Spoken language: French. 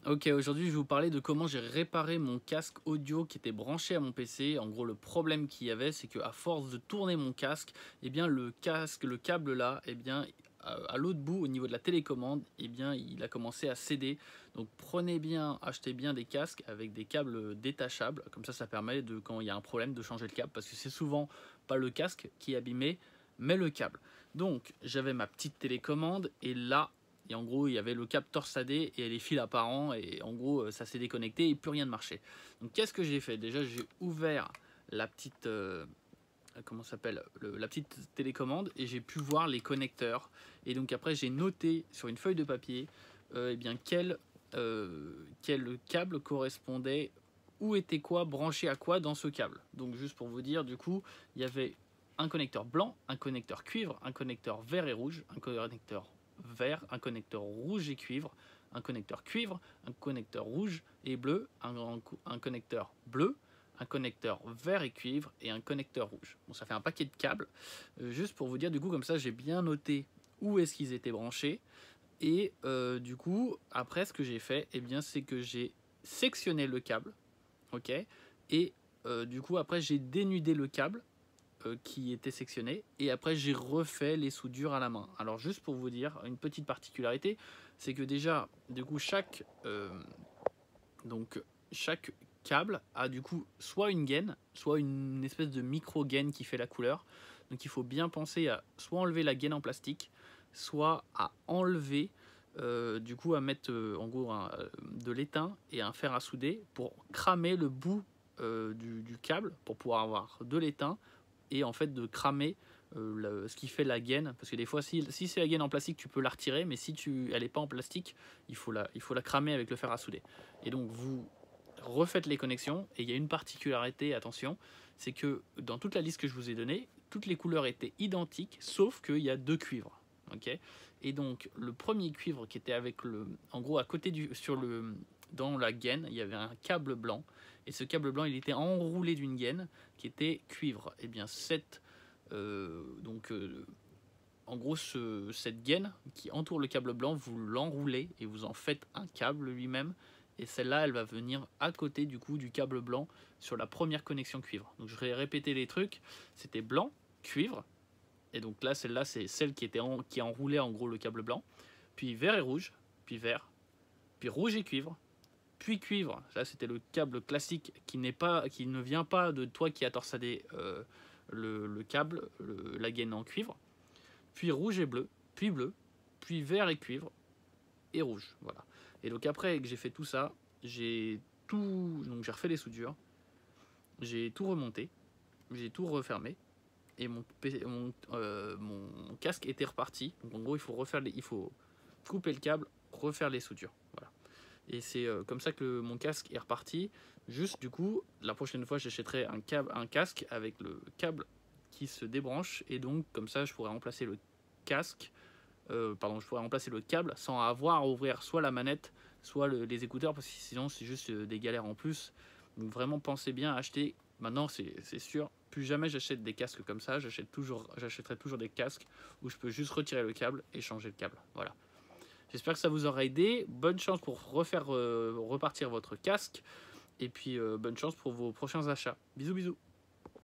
Ok, aujourd'hui je vais vous parler de comment j'ai réparé mon casque audio qui était branché à mon PC. En gros, le problème qu'il y avait, c'est que à force de tourner mon casque, eh bien le câble là, eh bien à l'autre bout, au niveau de la télécommande, eh bien il a commencé à céder. Donc prenez bien, achetez bien des casques avec des câbles détachables. Comme ça permet de, quand il y a un problème, de changer le câble, parce que c'est souvent pas le casque qui est abîmé, mais le câble. Donc j'avais ma petite télécommande et là, et en gros, il y avait le câble torsadé et les fils apparents. Et en gros, ça s'est déconnecté et plus rien ne marchait. Donc, qu'est-ce que j'ai fait? Déjà, j'ai ouvert la petite, comment s'appelle, la petite télécommande et j'ai pu voir les connecteurs. Et donc après, j'ai noté sur une feuille de papier, eh bien quel câble correspondait, où était quoi branché à quoi dans ce câble. Donc, juste pour vous dire, du coup, il y avait un connecteur blanc, un connecteur cuivre, un connecteur vert et rouge, un connecteur vert, un connecteur rouge et cuivre, un connecteur cuivre, un connecteur rouge et bleu, un connecteur bleu, un connecteur vert et cuivre et un connecteur rouge. Bon, ça fait un paquet de câbles. Juste pour vous dire, du coup, comme ça, j'ai bien noté où est-ce qu'ils étaient branchés. Et du coup, après, ce que j'ai fait, eh bien, c'est que j'ai sectionné le câble, ok. Et du coup, après, j'ai dénudé le câble qui était sectionné et après j'ai refait les soudures à la main. Alors juste pour vous dire une petite particularité, c'est que déjà du coup chaque câble a du coup soit une gaine, soit une espèce de micro gaine qui fait la couleur. Donc il faut bien penser à soit enlever la gaine en plastique, soit à enlever du coup à mettre en gros de l'étain et un fer à souder pour cramer le bout du câble pour pouvoir avoir de l'étain et en fait de cramer ce qui fait la gaine, parce que des fois si c'est la gaine en plastique tu peux la retirer, mais si elle n'est pas en plastique il faut la cramer avec le fer à souder. Et donc vous refaites les connexions et il y a une particularité, attention, c'est que dans toute la liste que je vous ai donnée, toutes les couleurs étaient identiques sauf qu'il y a deux cuivres. Ok. Et donc le premier cuivre qui était avec le, en gros à côté dans la gaine, il y avait un câble blanc et ce câble blanc il était enroulé d'une gaine qui était cuivre. Et bien en gros cette gaine qui entoure le câble blanc, vous l'enroulez et vous en faites un câble lui-même. Et celle-là, elle va venir à côté du coup du câble blanc sur la première connexion cuivre. Donc je vais répéter les trucs. C'était blanc, cuivre. Et donc là, celle-là, c'est celle qui enroulait en gros le câble blanc. Puis vert et rouge, puis vert, puis rouge et cuivre, puis cuivre. Là, c'était le câble classique qui ne vient pas de toi qui a torsadé le câble, la gaine en cuivre. Puis rouge et bleu, puis vert et cuivre et rouge. Voilà. Et donc après que j'ai fait tout ça, donc j'ai refait les soudures, j'ai tout remonté, j'ai tout refermé et mon casque était reparti. Donc en gros, il faut couper le câble, refaire les soudures. Voilà. Et c'est comme ça que mon casque est reparti. Juste du coup, la prochaine fois, j'achèterai un casque avec le câble qui se débranche et donc comme ça, je pourrais remplacer le casque. Je pourrais remplacer le câble sans avoir à ouvrir soit la manette, soit les écouteurs, parce que sinon c'est juste des galères en plus. Donc vraiment pensez bien à acheter. Maintenant c'est sûr, plus jamais j'achète des casques comme ça. J'achèterai toujours des casques où je peux juste retirer le câble et changer le câble. Voilà. J'espère que ça vous aura aidé. Bonne chance pour repartir votre casque. Et puis bonne chance pour vos prochains achats. Bisous bisous.